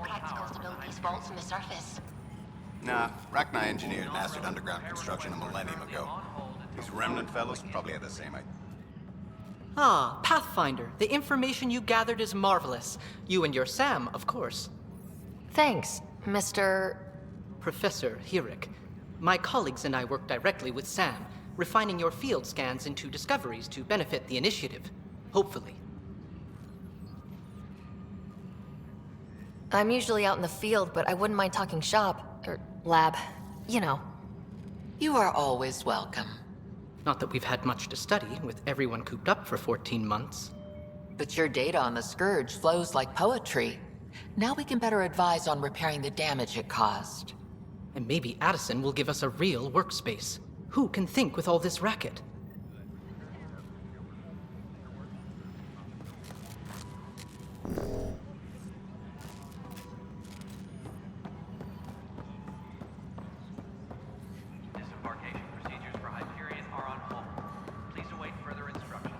practicals to build these vaults in the surface. Nah, Rachni engineers mastered underground construction a millennium ago. These remnant fellows probably had the same idea. Ah, Pathfinder. The information you gathered is marvelous. You and your Sam, of course. Thanks, Mr. Professor Hirik. My colleagues and I work directly with Sam, refining your field scans into discoveries to benefit the initiative. Hopefully. I'm usually out in the field, but I wouldn't mind talking shop, or lab, you know. You are always welcome. Not that we've had much to study, with everyone cooped up for 14 months. But your data on the Scourge flows like poetry. Now we can better advise on repairing the damage it caused. And maybe Addison will give us a real workspace. Who can think with all this racket? Disembarkation procedures for Hyperion are on hold. Please await further instructions.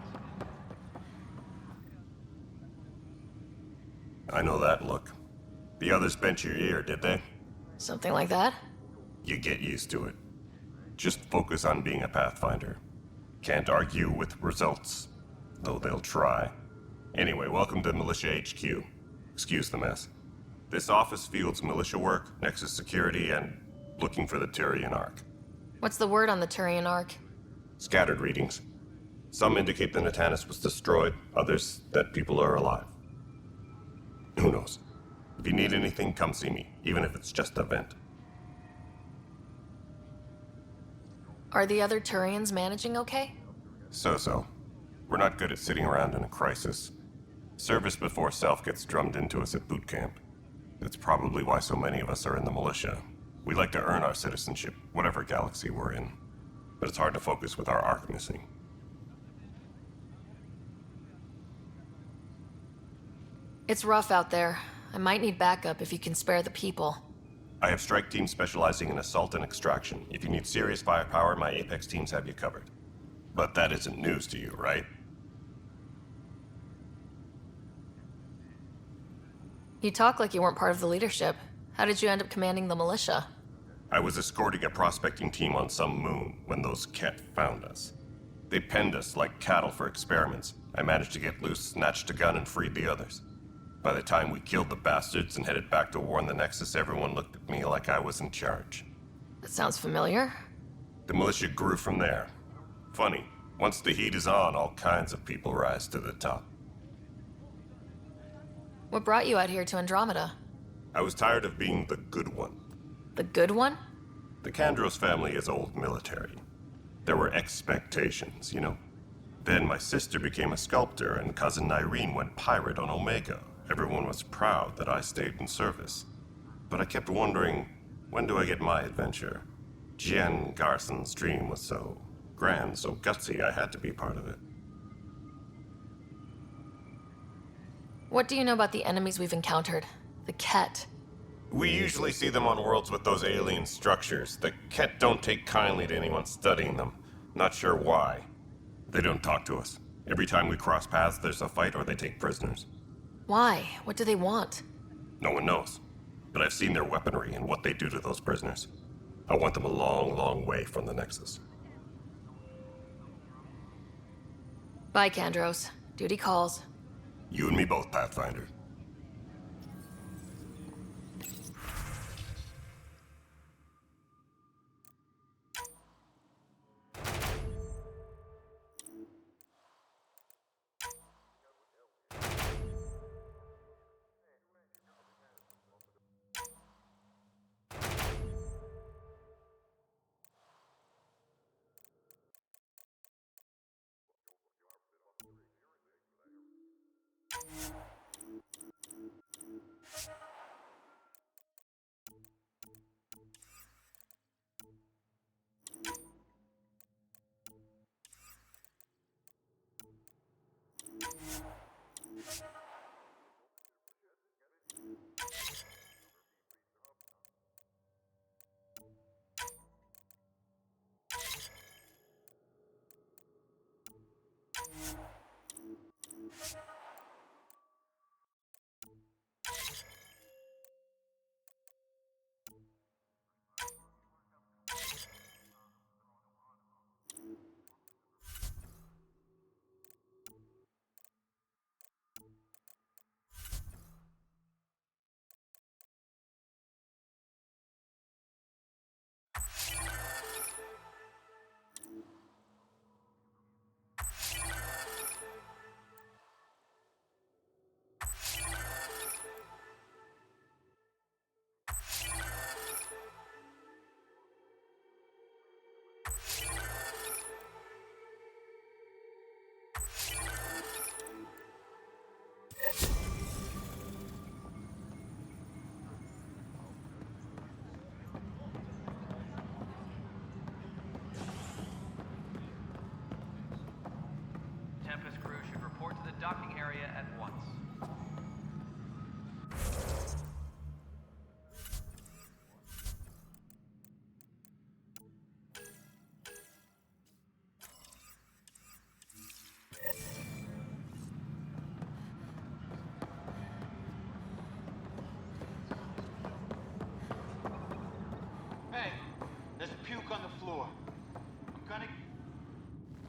I know that look. The others bent your ear, did they? Something like that? You get used to it. Just focus on being a Pathfinder. Can't argue with results, though they'll try. Anyway, welcome to Militia HQ. Excuse the mess. This office fields militia work, Nexus security, and looking for the Turian Ark. What's the word on the Turian Ark? Scattered readings. Some indicate the Natanus was destroyed, others that people are alive. Who knows? If you need anything, come see me, even if it's just a vent. Are the other Turians managing okay? So-so. We're not good at sitting around in a crisis. Service before self gets drummed into us at boot camp. That's probably why so many of us are in the militia. We like to earn our citizenship, whatever galaxy we're in. But it's hard to focus with our arc missing. It's rough out there. I might need backup if you can spare the people. I have strike teams specializing in assault and extraction. If you need serious firepower, my Apex teams have you covered. But that isn't news to you, right? You talk like you weren't part of the leadership. How did you end up commanding the militia? I was escorting a prospecting team on some moon when those Ket found us. They penned us like cattle for experiments. I managed to get loose, snatched a gun, and freed the others. By the time we killed the bastards and headed back to warn the Nexus, everyone looked at me like I was in charge. That sounds familiar. The militia grew from there. Funny, once the heat is on, all kinds of people rise to the top. What brought you out here to Andromeda? I was tired of being the good one. The good one? The Kandros family is old military. There were expectations, you know. Then my sister became a sculptor and cousin Irene went pirate on Omega. Everyone was proud that I stayed in service. But I kept wondering, when do I get my adventure? Jen Garson's dream was so grand, so gutsy, I had to be part of it. What do you know about the enemies we've encountered? The Ket. We usually see them on worlds with those alien structures. The Ket don't take kindly to anyone studying them. Not sure why. They don't talk to us. Every time we cross paths, there's a fight or they take prisoners. Why? What do they want? No one knows. But I've seen their weaponry and what they do to those prisoners. I want them a long, long way from the Nexus. Bye, Kandros. Duty calls. You and me both, Pathfinder.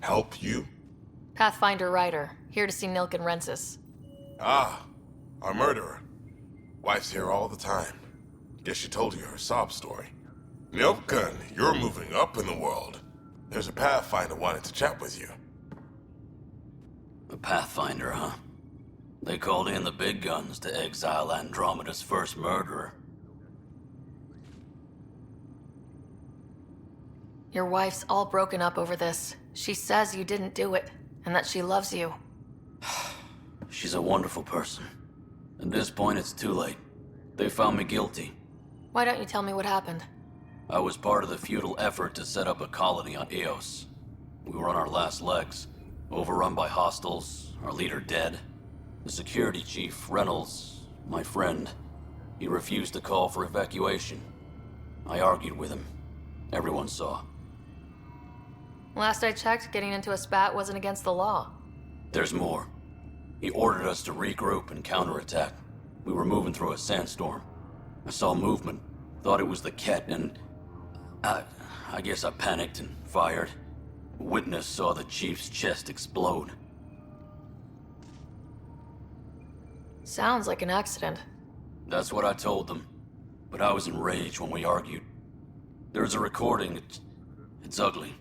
Help you? Pathfinder Ryder, here to see Nilk and Rensis. Ah, our murderer. Wife's here all the time. Guess she told you her sob story. Nilken, you're moving up in the world. There's a Pathfinder wanting to chat with you. A Pathfinder, huh? They called in the big guns to exile Andromeda's first murderer. Your wife's all broken up over this. She says you didn't do it, and that she loves you. She's a wonderful person. At this point, it's too late. They found me guilty. Why don't you tell me what happened? I was part of the futile effort to set up a colony on Eos. We were on our last legs, overrun by hostiles, our leader dead. The security chief, Reynolds, my friend, he refused to call for evacuation. I argued with him. Everyone saw. Last I checked, getting into a spat wasn't against the law. There's more. He ordered us to regroup and counterattack. We were moving through a sandstorm. I saw movement, thought it was the Ket, and I guess I panicked and fired. A witness saw the chief's chest explode. Sounds like an accident. That's what I told them. But I was enraged when we argued. There's a recording. It's ugly.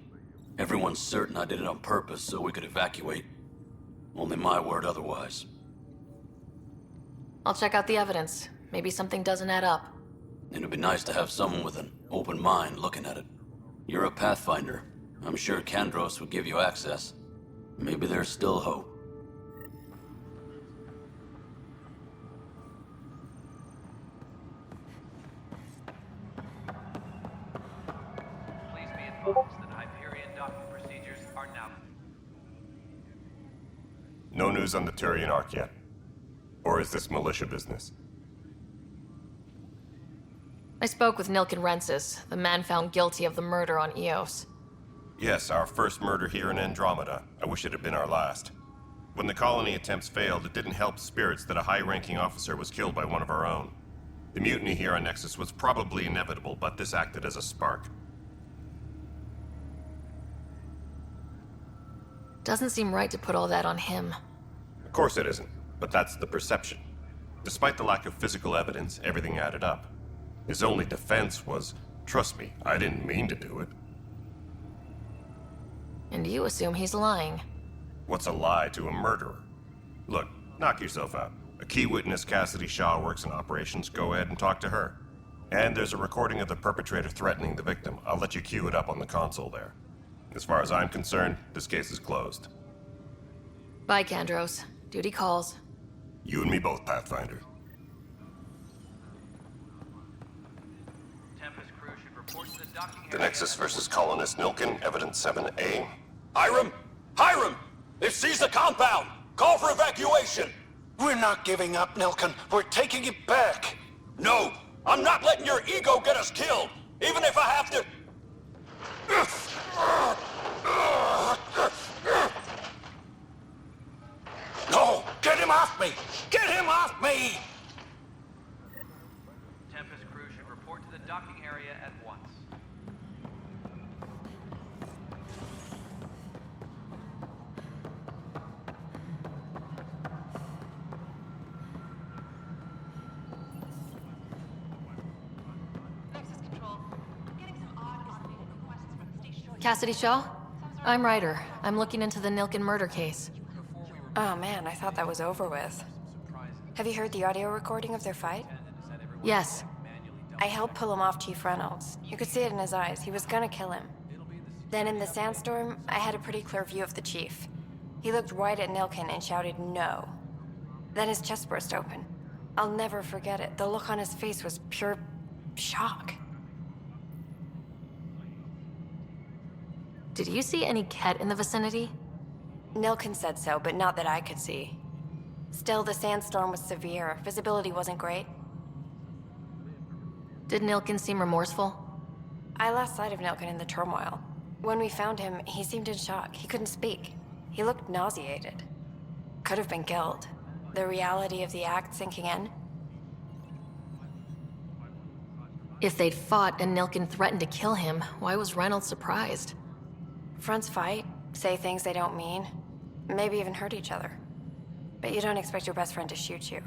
Everyone's certain I did it on purpose so we could evacuate. Only my word otherwise. I'll check out the evidence. Maybe something doesn't add up. It'd be nice to have someone with an open mind looking at it. You're a Pathfinder. I'm sure Kandros would give you access. Maybe there's still hope. Please be advised that Hyperion docking procedures are now. No news on the Turian Ark yet? Or is this militia business? I spoke with Nilk and Rensis, the man found guilty of the murder on Eos. Yes, our first murder here in Andromeda. I wish it had been our last. When the colony attempts failed, it didn't help spirits that a high-ranking officer was killed by one of our own. The mutiny here on Nexus was probably inevitable, but this acted as a spark. Doesn't seem right to put all that on him. Of course it isn't, but that's the perception. Despite the lack of physical evidence, everything added up. His only defense was, trust me, I didn't mean to do it. And you assume he's lying. What's a lie to a murderer? Look, knock yourself out. A key witness, Cassidy Shaw, works in operations. Go ahead and talk to her. And there's a recording of the perpetrator threatening the victim. I'll let you cue it up on the console there. As far as I'm concerned, this case is closed. Bye, Kandros. Duty calls. You and me both, Pathfinder. Tempest crew should report to the docking The area. Nexus versus Colonist Nilken, Evidence 7A. Hiram! Hiram! They've seized the compound! Call for evacuation! We're not giving up, Nilken. We're taking it back. No! I'm not letting your ego get us killed! Even if I have to... No! Get him off me! Get him off me! Tempest crew should report to the docking area at once. Cassidy Shaw? I'm Ryder. I'm looking into the Nilken murder case. Oh man, I thought that was over with. Have you heard the audio recording of their fight? Yes. I helped pull him off Chief Reynolds. You could see it in his eyes. He was gonna kill him. Then in the sandstorm, I had a pretty clear view of the chief. He looked right at Nilken and shouted no. Then his chest burst open. I'll never forget it. The look on his face was pure shock. Did you see any Ket in the vicinity? Nilken said so, but not that I could see. Still, the sandstorm was severe. Visibility wasn't great. Did Nilken seem remorseful? I lost sight of Nilken in the turmoil. When we found him, he seemed in shock. He couldn't speak. He looked nauseated. Could have been guilt. The reality of the act sinking in. If they'd fought and Nilken threatened to kill him, why was Reynolds surprised? Front's fight, say things they don't mean, maybe even hurt each other. But you don't expect your best friend to shoot you.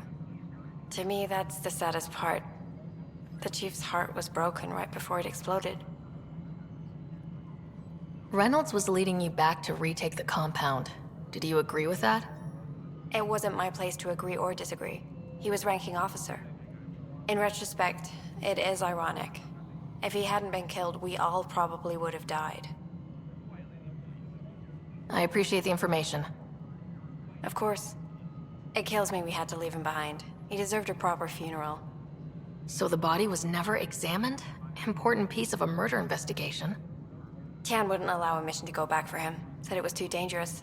To me, that's the saddest part. The Chief's heart was broken right before it exploded. Reynolds was leading you back to retake the compound. Did you agree with that? It wasn't my place to agree or disagree. He was ranking officer. In retrospect, it is ironic. If he hadn't been killed, we all probably would have died. I appreciate the information. Of course. It kills me we had to leave him behind. He deserved a proper funeral. So the body was never examined? Important piece of a murder investigation. Tian wouldn't allow a mission to go back for him. Said it was too dangerous.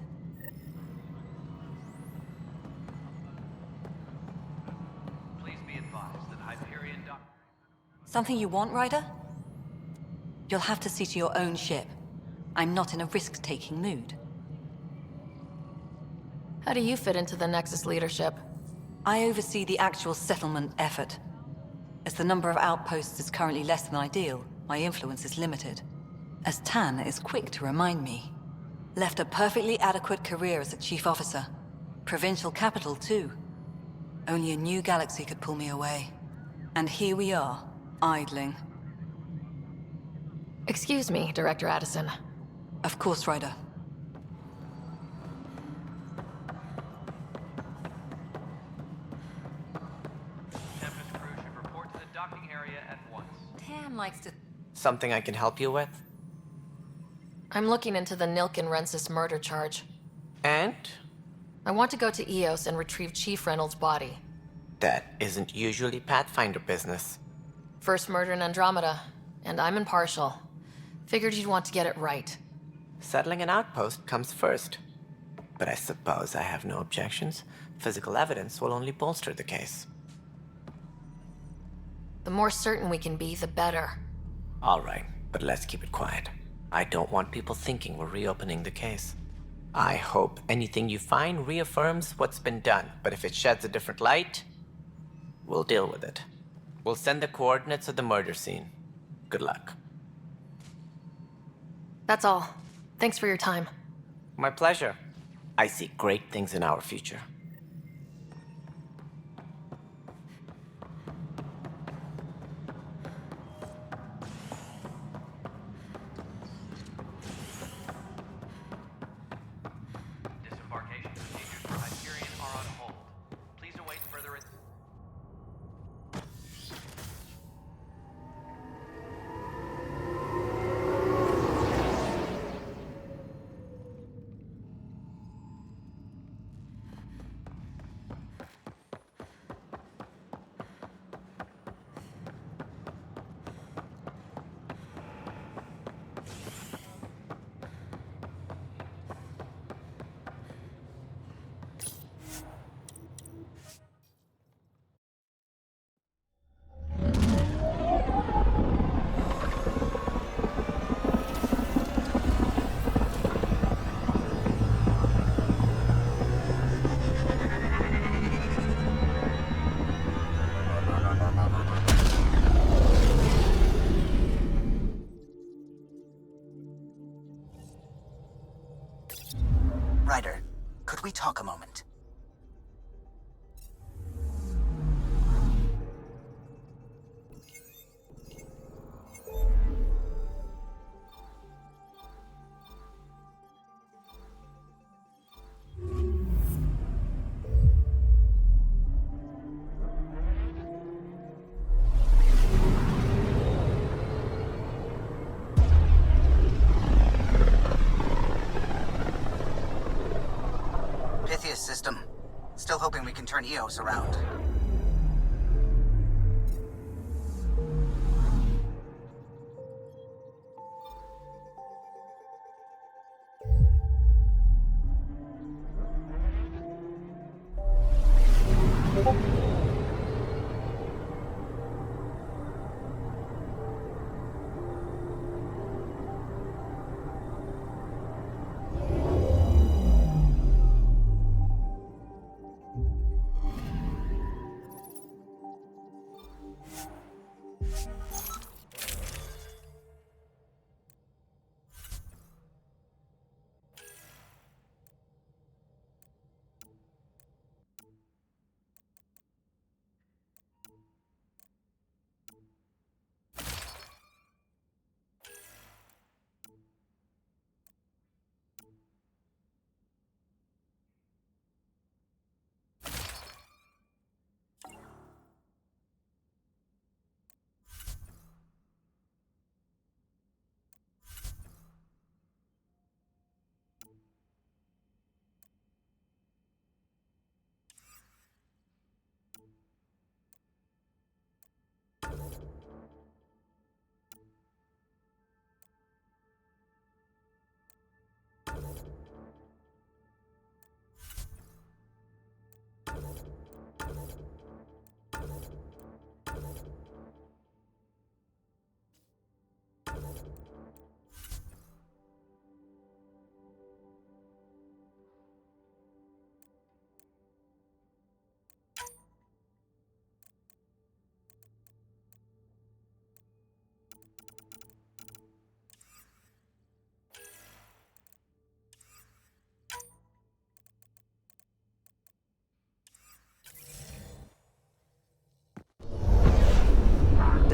Please be advised that Hyperion Dock... Something you want, Ryder? You'll have to see to your own ship. I'm not in a risk-taking mood. How do you fit into the Nexus leadership? I oversee the actual settlement effort. As the number of outposts is currently less than ideal, my influence is limited. As Tan is quick to remind me. Left a perfectly adequate career as a chief officer. Provincial capital, too. Only a new galaxy could pull me away. And here we are, idling. Excuse me, Director Addison. Of course, Ryder. Tempest crew should report to the docking area at once. Tan likes to... Something I can help you with? I'm looking into the Nilkin Rensis murder charge. And? I want to go to Eos and retrieve Chief Reynolds' body. That isn't usually Pathfinder business. First murder in Andromeda, and I'm impartial. Figured you'd want to get it right. Settling an outpost comes first. But I suppose I have no objections. Physical evidence will only bolster the case. The more certain we can be, the better. All right, but let's keep it quiet. I don't want people thinking we're reopening the case. I hope anything you find reaffirms what's been done, but if it sheds a different light, we'll deal with it. We'll send the coordinates of the murder scene. Good luck. That's all. Thanks for your time. My pleasure. I see great things in our future. Disembarkation procedures for Hyperion are on hold. Please await further... Ryder, could we talk a moment? System. Still hoping we can turn Eos around.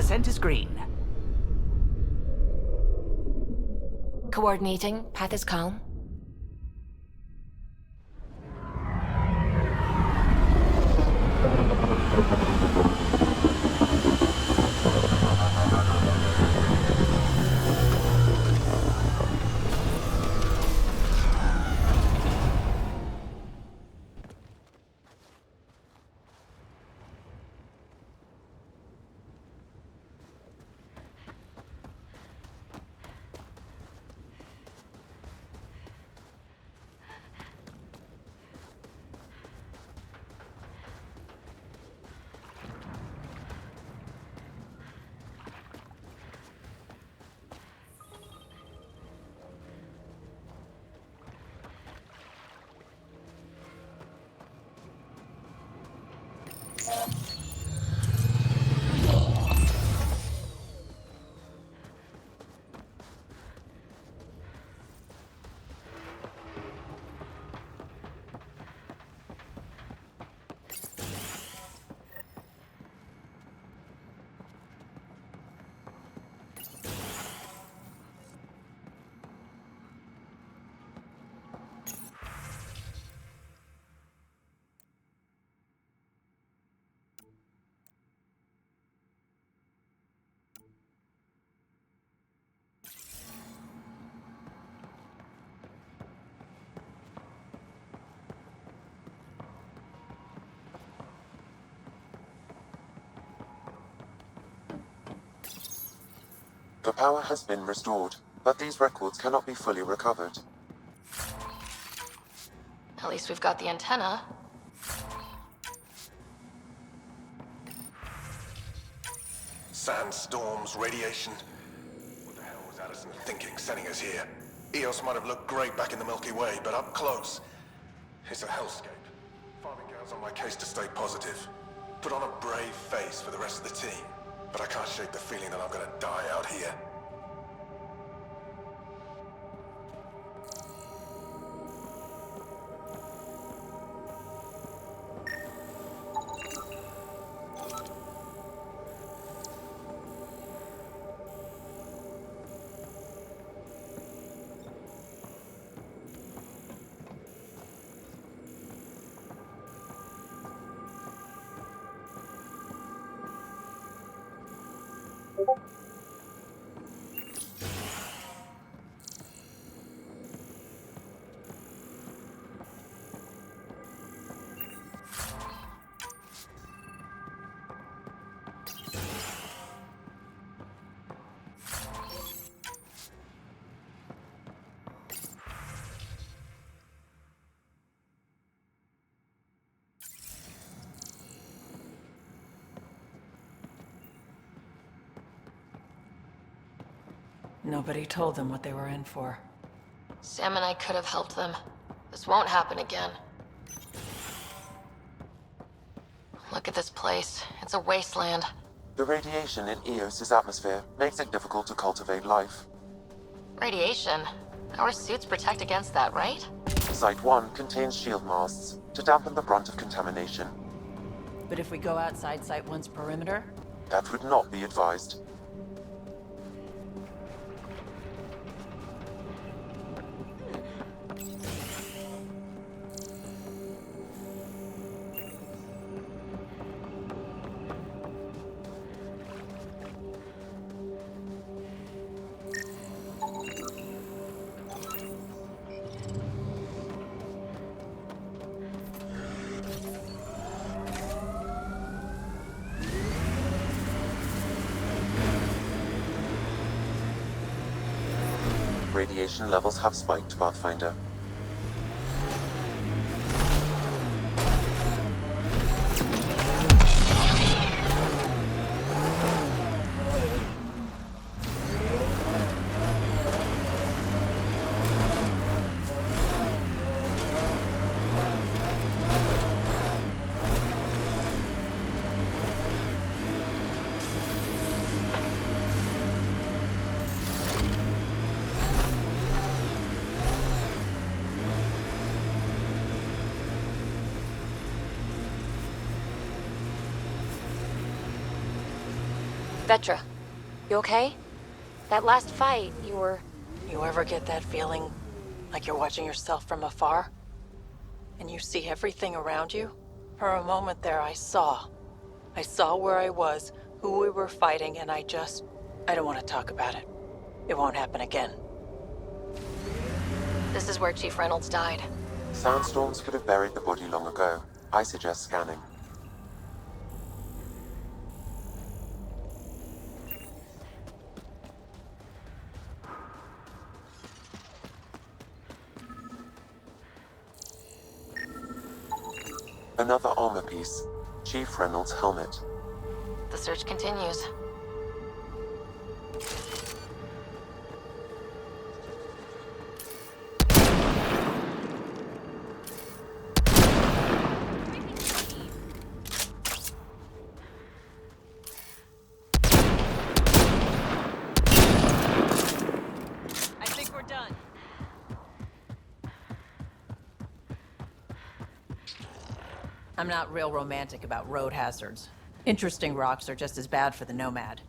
descent is green. Coordinating. Path is calm. The power has been restored, but these records cannot be fully recovered. At least we've got the antenna. Sandstorms, radiation. What the hell was Addison thinking sending us here? Eos might have looked great back in the Milky Way, but up close, it's a hellscape. Farming girls on my case to stay positive. Put on a brave face for the rest of the team, but I can't shake the feeling that I'm gonna die out here. Nobody told them what they were in for. Sam and I could have helped them. This won't happen again. Look at this place. It's a wasteland. The radiation in Eos's atmosphere makes it difficult to cultivate life. Radiation? Our suits protect against that, right? Site 1 contains shield masts to dampen the brunt of contamination. But if we go outside Site 1's perimeter? That would not be advised. Radiation levels have spiked, Pathfinder. Vetra, you okay? That last fight, you were... You ever get that feeling like you're watching yourself from afar? And you see everything around you? For a moment there, I saw. I saw where I was, who we were fighting, and I don't want to talk about it. It won't happen again. This is where Chief Reynolds died. Sandstorms could have buried the body long ago. I suggest scanning. Another armor piece. Chief Reynolds' helmet. The search continues. I think we're done. I'm not real romantic about road hazards. Interesting rocks are just as bad for the Nomad.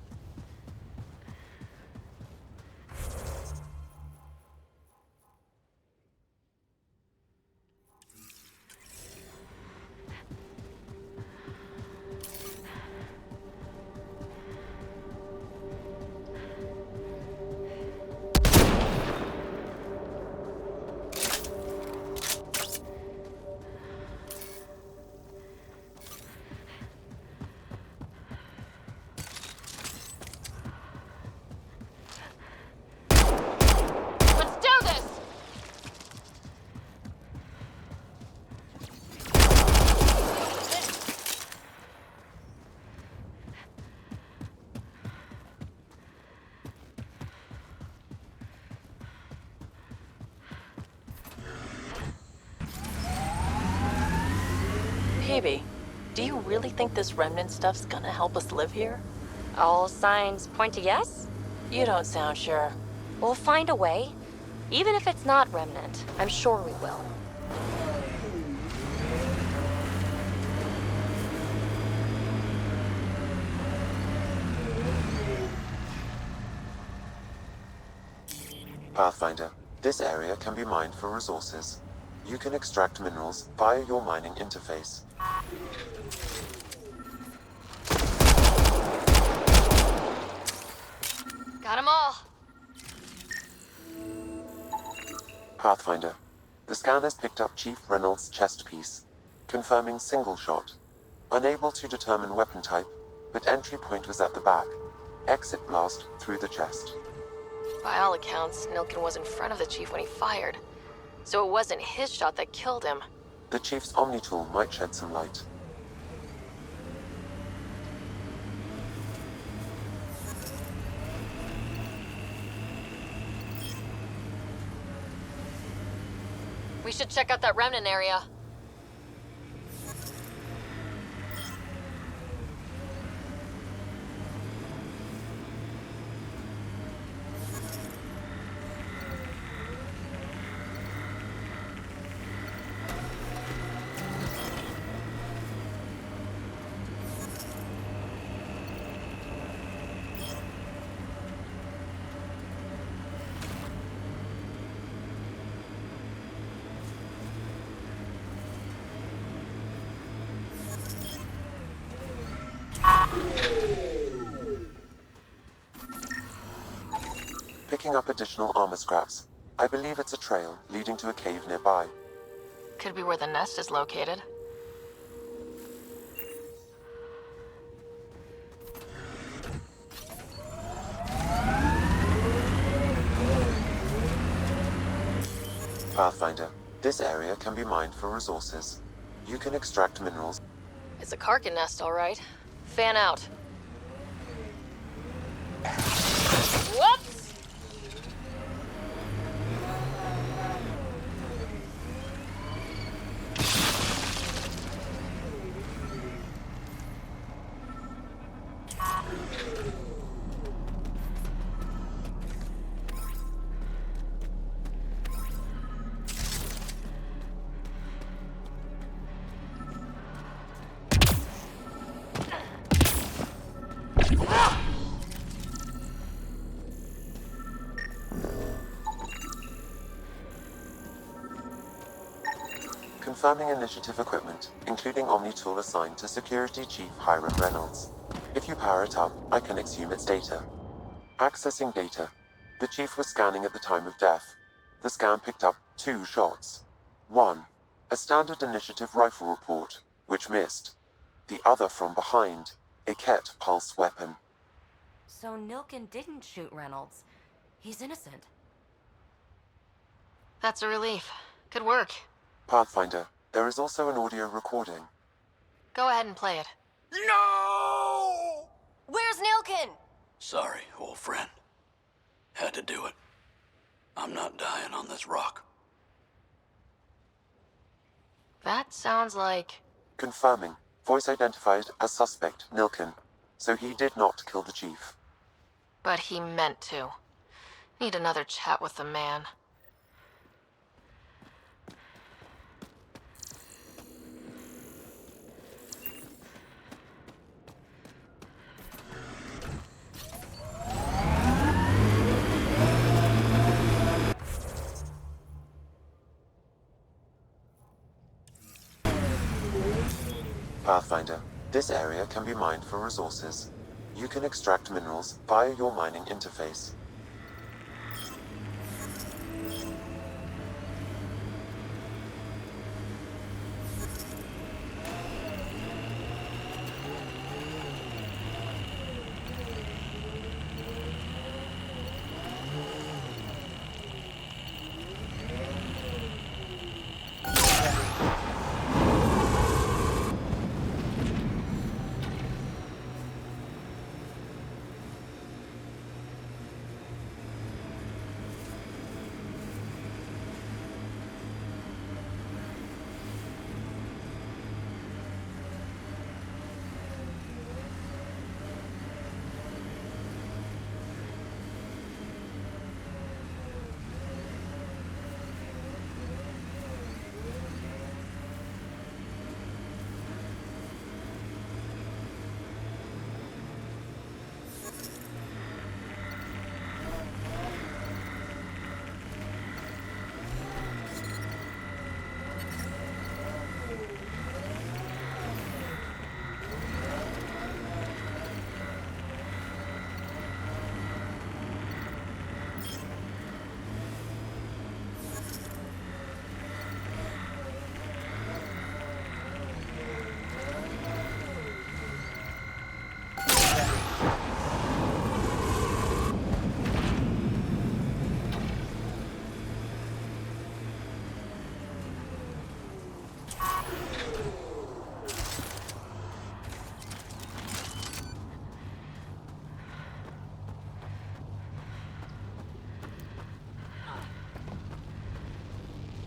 Let's do this! Peavy, do you really think this remnant stuff's gonna help us live here? All signs point to yes? You don't sound sure. We'll find a way. Even if it's not Remnant, I'm sure we will. Pathfinder. This area can be mined for resources. You can extract minerals via your mining interface. Got them all. Pathfinder. The scanners picked up Chief Reynolds' chest piece, confirming single shot. Unable to determine weapon type, but entry point was at the back. Exit blast through the chest. By all accounts, Nilkin was in front of the Chief when he fired. So it wasn't his shot that killed him. The Chief's Omni tool might shed some light. We should check out that remnant area. Picking up additional armor scraps. I believe it's a trail leading to a cave nearby. Could be where the nest is located. Pathfinder. This area can be mined for resources. You can extract minerals. It's a Karkin nest, all right. Fan out. Whoops! Confirming initiative equipment, including Omni-tool assigned to Security Chief Hiram Reynolds. If you power it up, I can exhume its data. Accessing data. The Chief was scanning at the time of death. The scan picked up 2 shots. 1. A standard initiative rifle report, which missed. The other from behind, a Ket pulse weapon. So Nilkin didn't shoot Reynolds. He's innocent. That's a relief. Good work. Pathfinder, there is also an audio recording. Go ahead and play it. No! Where's Nilkin? Sorry, old friend. Had to do it. I'm not dying on this rock. That sounds like... Confirming. Voice identified as suspect, Nilkin. So he did not kill the Chief. But he meant to. Need another chat with the man. Pathfinder, this area can be mined for resources. You can extract minerals via your mining interface.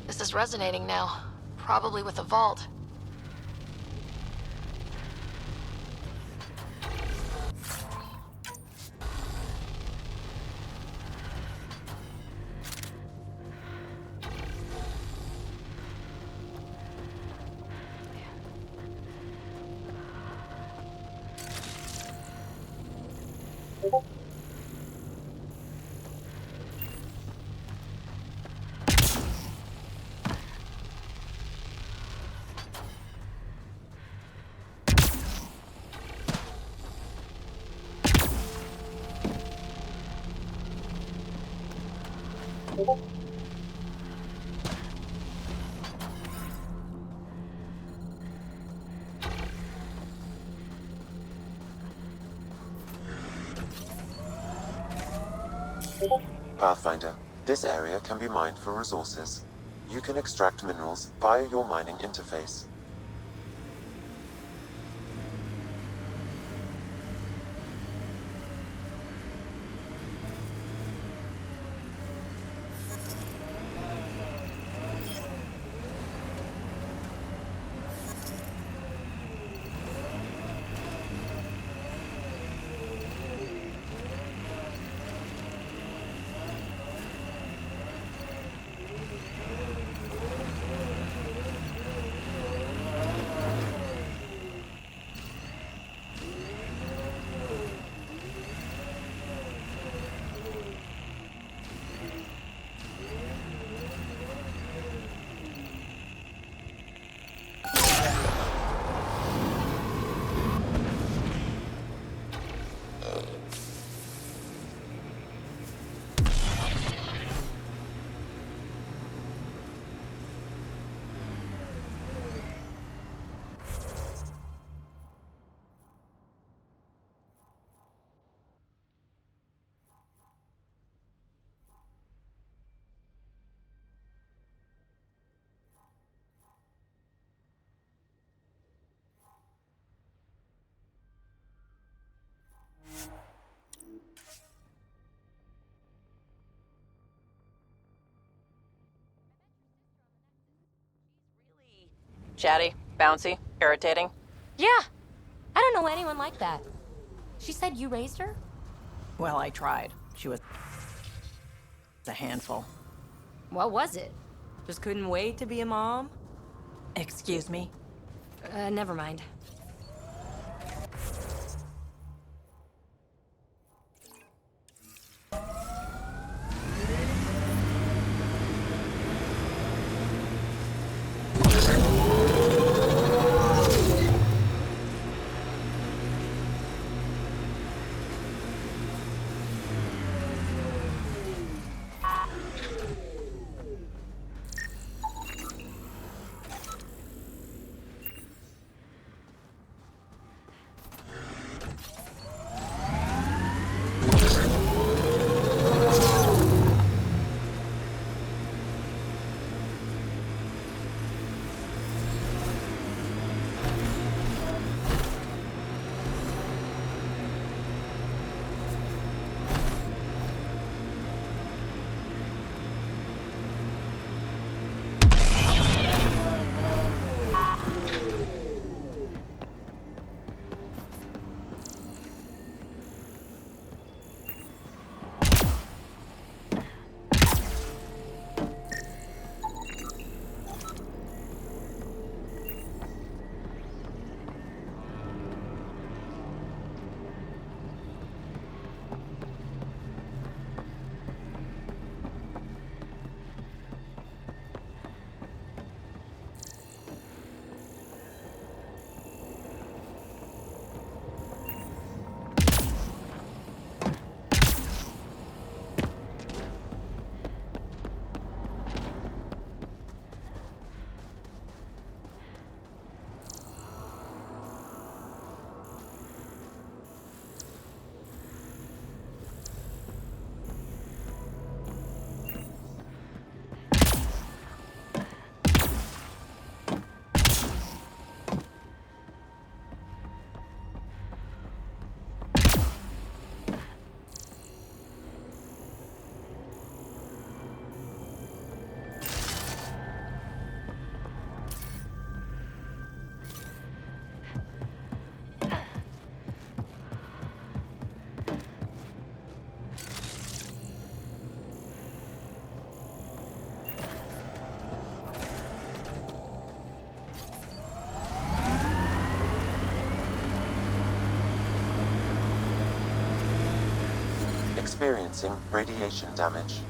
This is resonating now. Probably with the vault. Pathfinder, this area can be mined for resources. You can extract minerals via your mining interface. Chatty, bouncy, irritating. Yeah. I don't know anyone like that. She said you raised her? Well, I tried. She was a handful. What was it? Just couldn't wait to be a mom? Excuse me? Never mind. Experiencing radiation damage.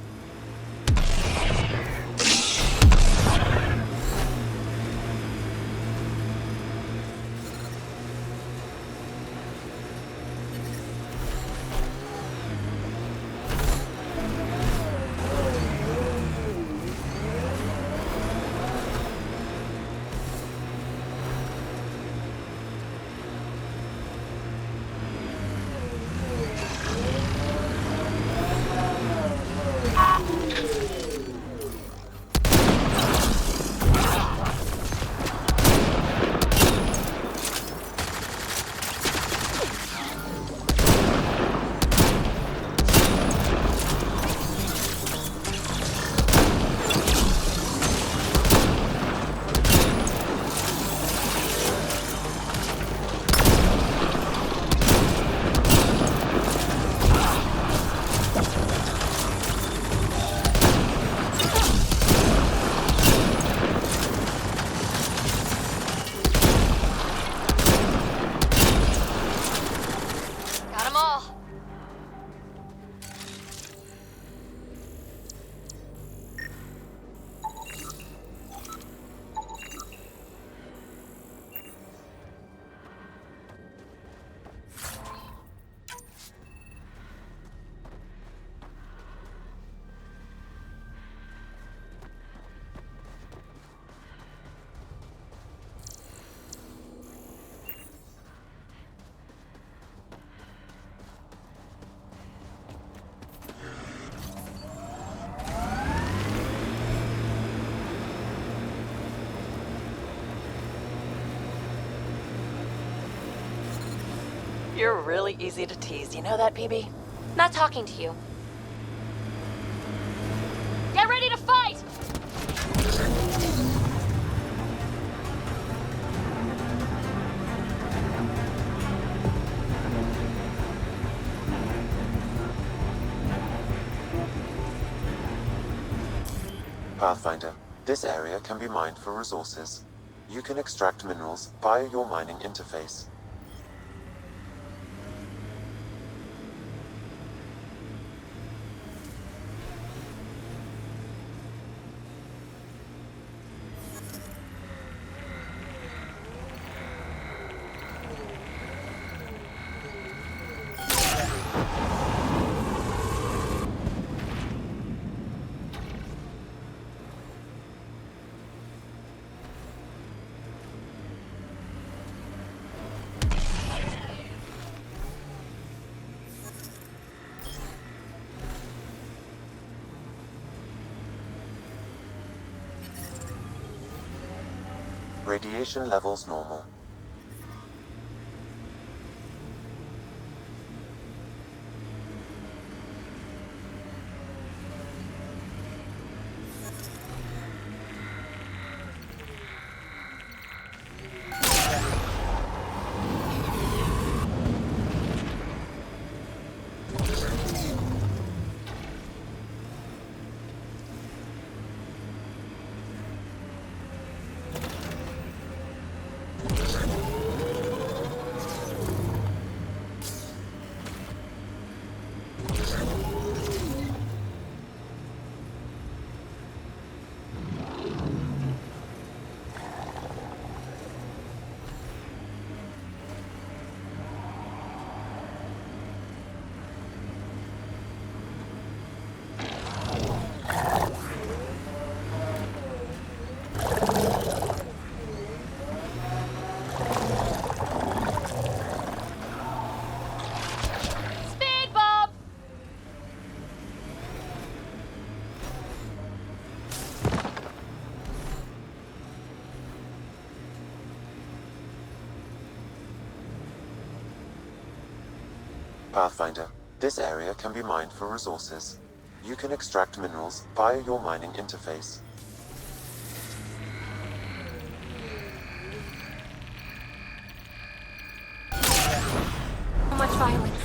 You're really easy to tease. You know that, PB? Not talking to you. Get ready to fight! Pathfinder, this area can be mined for resources. You can extract minerals via your mining interface. Radiation levels normal. Pathfinder, this area can be mined for resources. You can extract minerals via your mining interface. So much violence.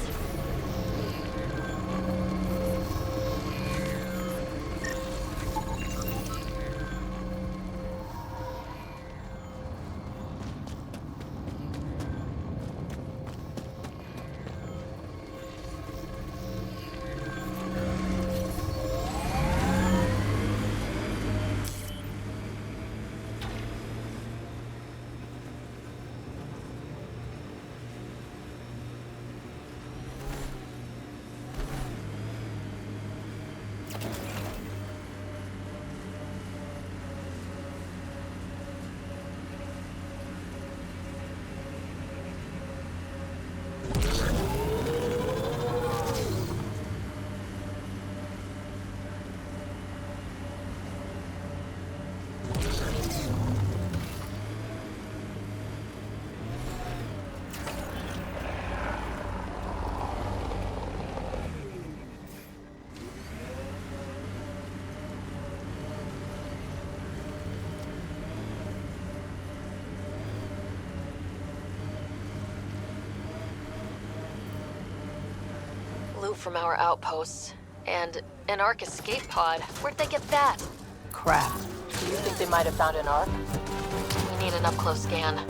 Loot from our outposts. And an Ark escape pod. Where'd they get that? Crap. Do you think they might have found an Ark? We need an up-close scan.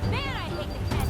Man, I hate the cat.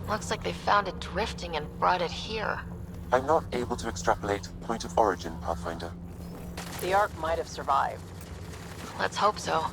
Looks like they found it drifting and brought it here. I'm not able to extrapolate point of origin, Pathfinder. The Ark might have survived. Let's hope so.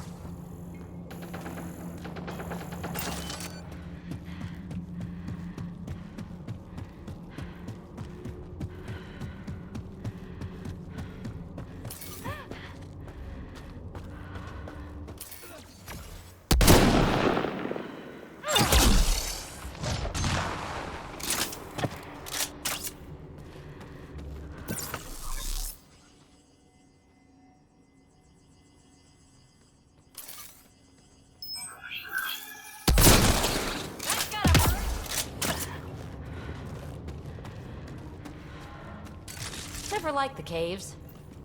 Never liked the caves.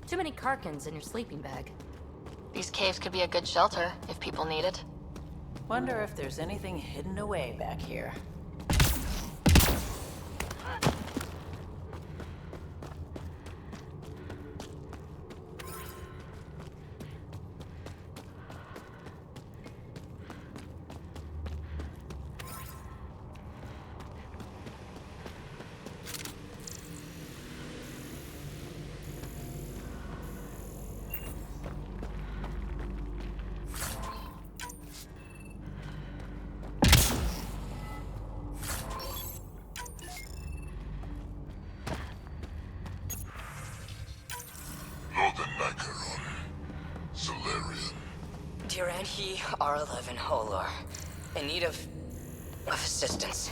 Too many Karkins in your sleeping bag. These caves could be a good shelter if people need it. Wonder if there's anything hidden away back here. He R11 Holor. In need of assistance.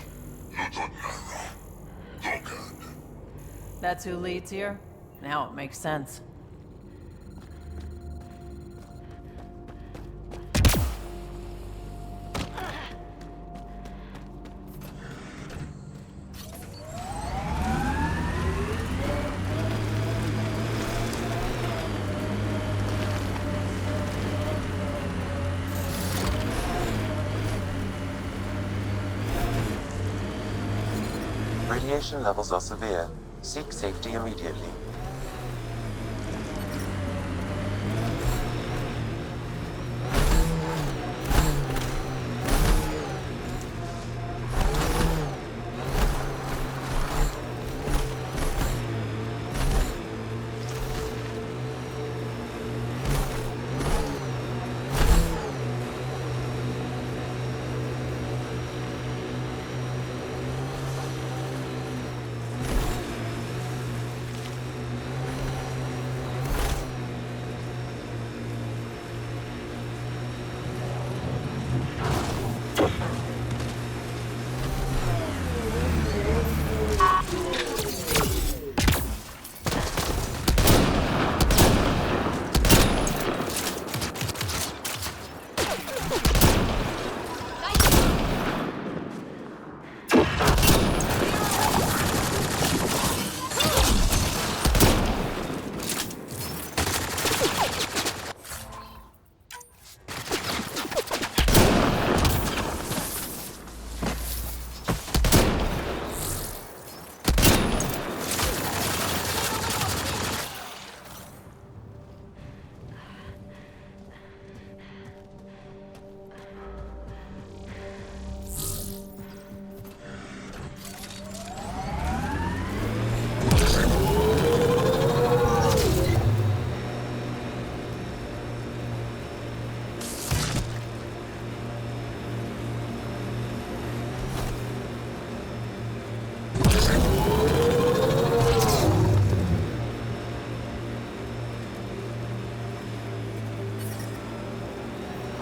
That's who leads here? Now it makes sense. Radiation levels are severe. Seek safety immediately.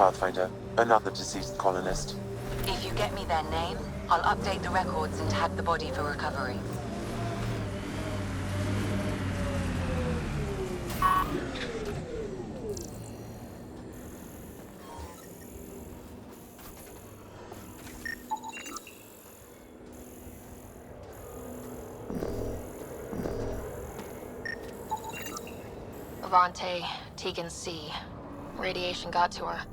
Pathfinder, another deceased colonist. If you get me their name, I'll update the records and tag the body for recovery. Avante, Tegan C. Radiation got to her.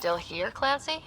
still here, Clancy?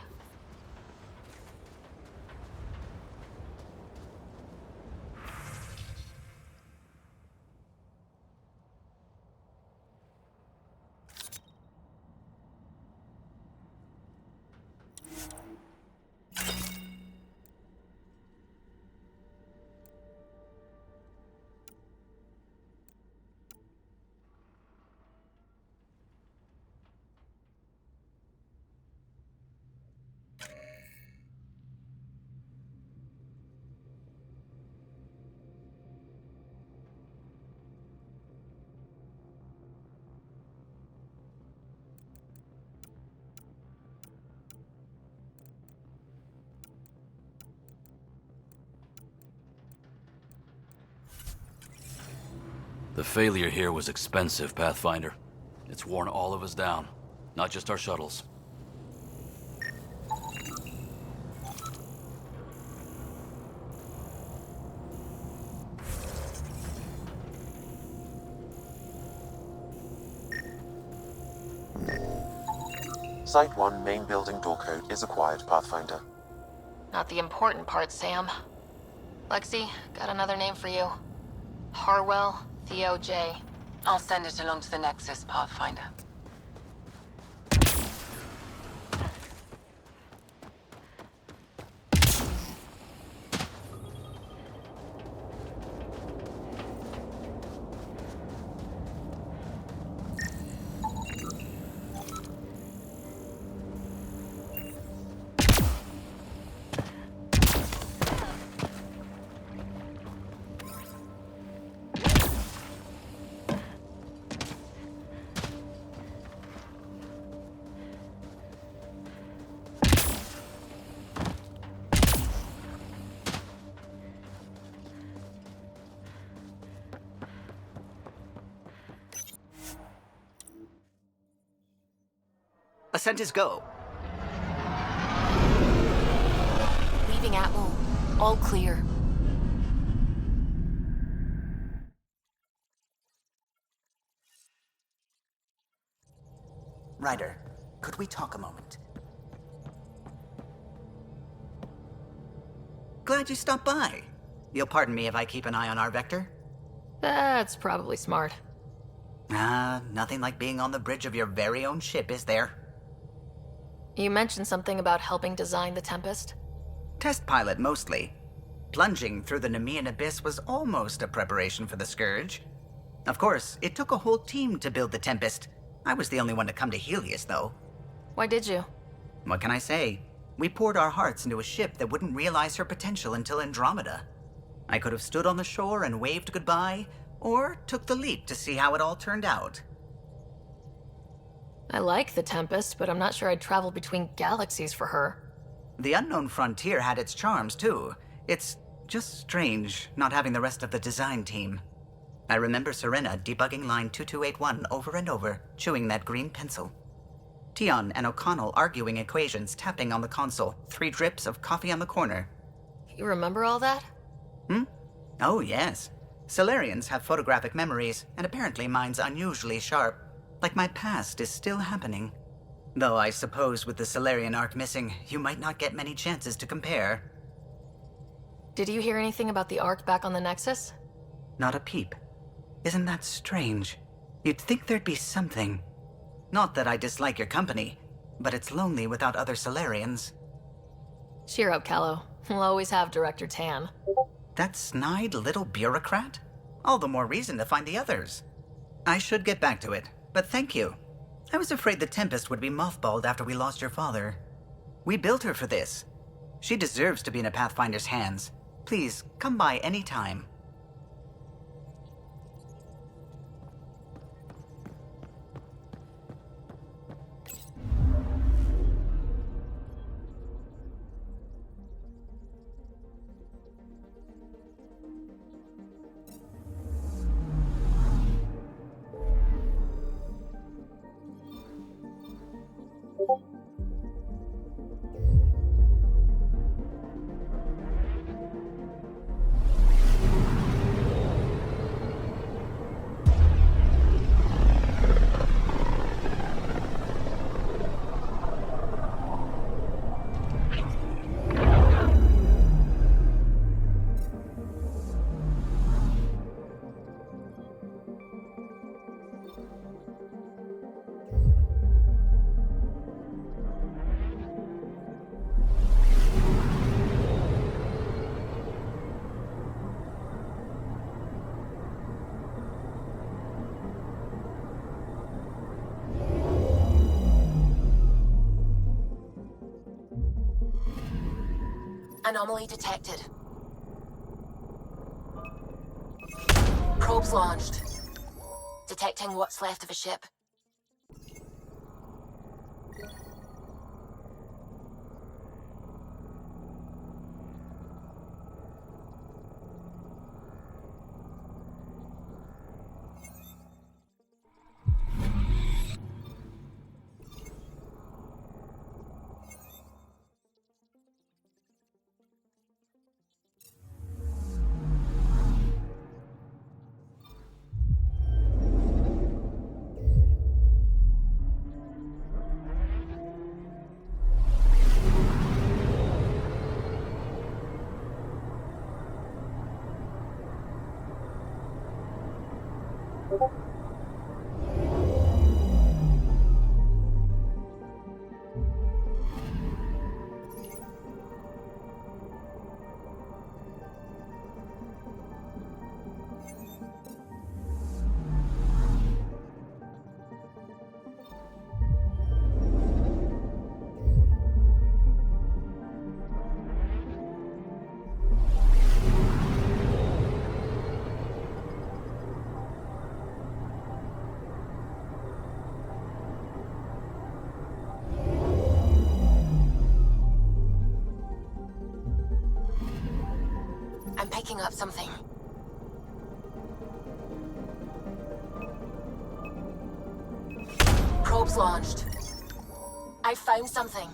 The failure here was expensive, Pathfinder. It's worn all of us down, not just our shuttles. Site 1 main building door code is acquired, Pathfinder. Not the important part, Sam. Lexi, got another name for you. Harwell Theo J. I'll send it along to the Nexus, Pathfinder. Ascent is go. Leaving Atmo. All clear. Ryder, could we talk a moment? Glad you stopped by. You'll pardon me if I keep an eye on our vector? That's probably smart. Nothing like being on the bridge of your very own ship, is there? You mentioned something about helping design the Tempest? Test pilot, mostly. Plunging through the Nemean abyss was almost a preparation for the Scourge. Of course, it took a whole team to build the Tempest. I was the only one to come to Helios, though. Why did you? What can I say? We poured our hearts into a ship that wouldn't realize her potential until Andromeda. I could have stood on the shore and waved goodbye, or took the leap to see how it all turned out. I like the Tempest, but I'm not sure I'd travel between galaxies for her. The unknown frontier had its charms, too. It's just strange not having the rest of the design team. I remember Serena debugging line 2281 over and over, chewing that green pencil. Tion and O'Connell arguing equations, tapping on the console, 3 drips of coffee on the corner. You remember all that? Oh, yes. Solarians have photographic memories, and apparently mine's unusually sharp. Like my past is still happening. Though I suppose with the Solarian arc missing, you might not get many chances to compare. Did you hear anything about the Ark back on the Nexus? Not a peep. Isn't that strange? You'd think there'd be something. Not that I dislike your company, but it's lonely without other Solarians. Cheer up, Callow. We'll always have Director Tan. That snide little bureaucrat? All the more reason to find the others. I should get back to it, but thank you. I was afraid the Tempest would be mothballed after we lost your father. We built her for this. She deserves to be in a Pathfinder's hands. Please, come by any time. Anomaly detected. Probes launched. Detecting what's left of a ship. I'm picking up something. Probes launched. I found something.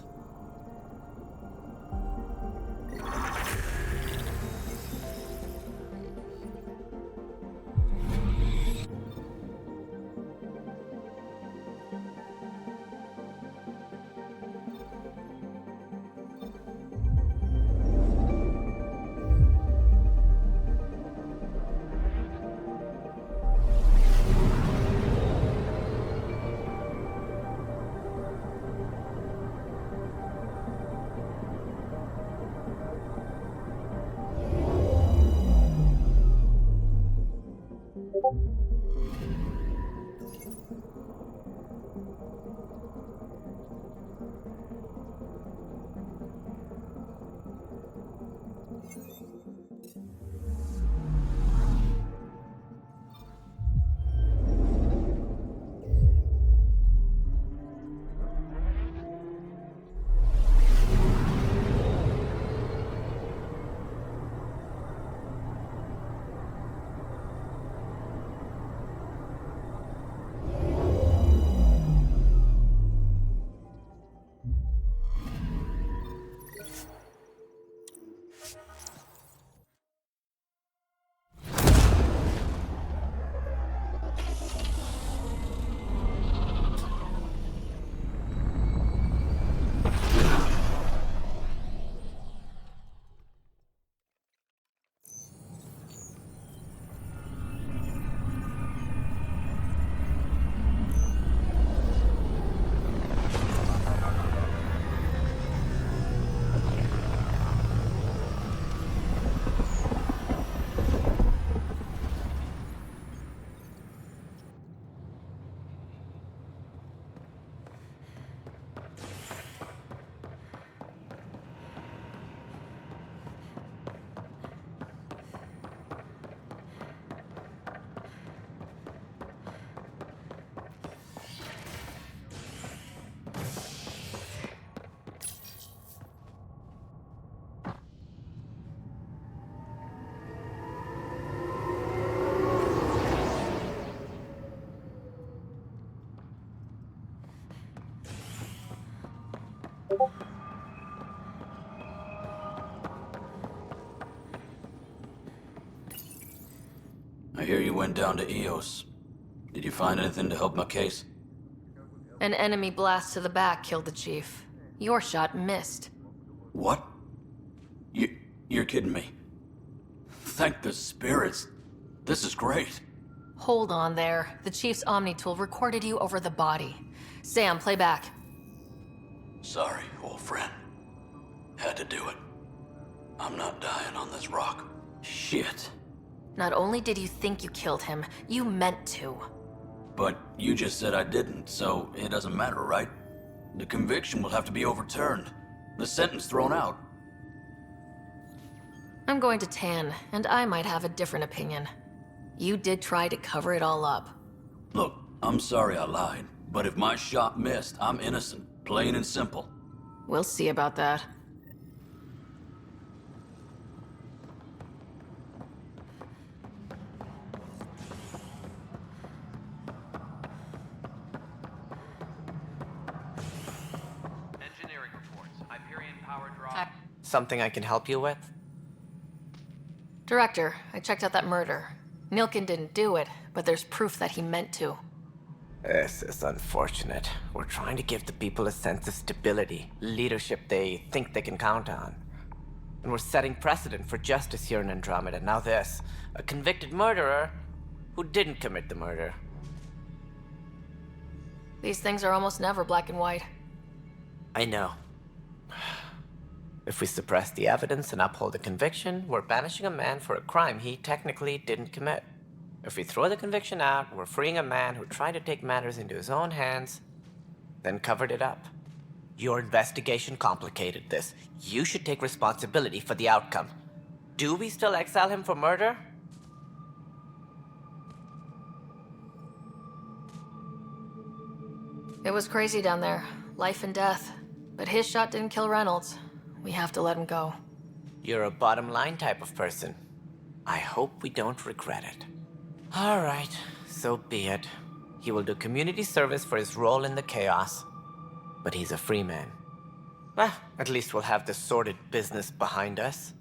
I hear you went down to Eos. Did you find anything to help my case? An enemy blast to the back killed the chief. Your shot missed. What? You're kidding me. Thank the spirits. This is great. Hold on there. The chief's Omni tool recorded you over the body. Sam, play back. Sorry, old friend. Had to do it. I'm not dying on this rock. Shit. Not only did you think you killed him, you meant to. But you just said I didn't, so it doesn't matter, right? The conviction will have to be overturned. The sentence thrown out. I'm going to Tan, and I might have a different opinion. You did try to cover it all up. Look, I'm sorry I lied, but if my shot missed, I'm innocent. Plain and simple. We'll see about that. Engineering reports. Hyperion power drop. Something I can help you with? Director, I checked out that murder. Nilkin didn't do it, but there's proof that he meant to. This is unfortunate. We're trying to give the people a sense of stability, leadership they think they can count on. And we're setting precedent for justice here in Andromeda. Now this, a convicted murderer who didn't commit the murder. These things are almost never black and white. I know. If we suppress the evidence and uphold the conviction, we're banishing a man for a crime he technically didn't commit. If we throw the conviction out, we're freeing a man who tried to take matters into his own hands, then covered it up. Your investigation complicated this. You should take responsibility for the outcome. Do we still exile him for murder? It was crazy down there. Life and death. But his shot didn't kill Reynolds. We have to let him go. You're a bottom line type of person. I hope we don't regret it. All right, so be it. He will do community service for his role in the chaos. But he's a free man. Well, at least we'll have the sordid business behind us.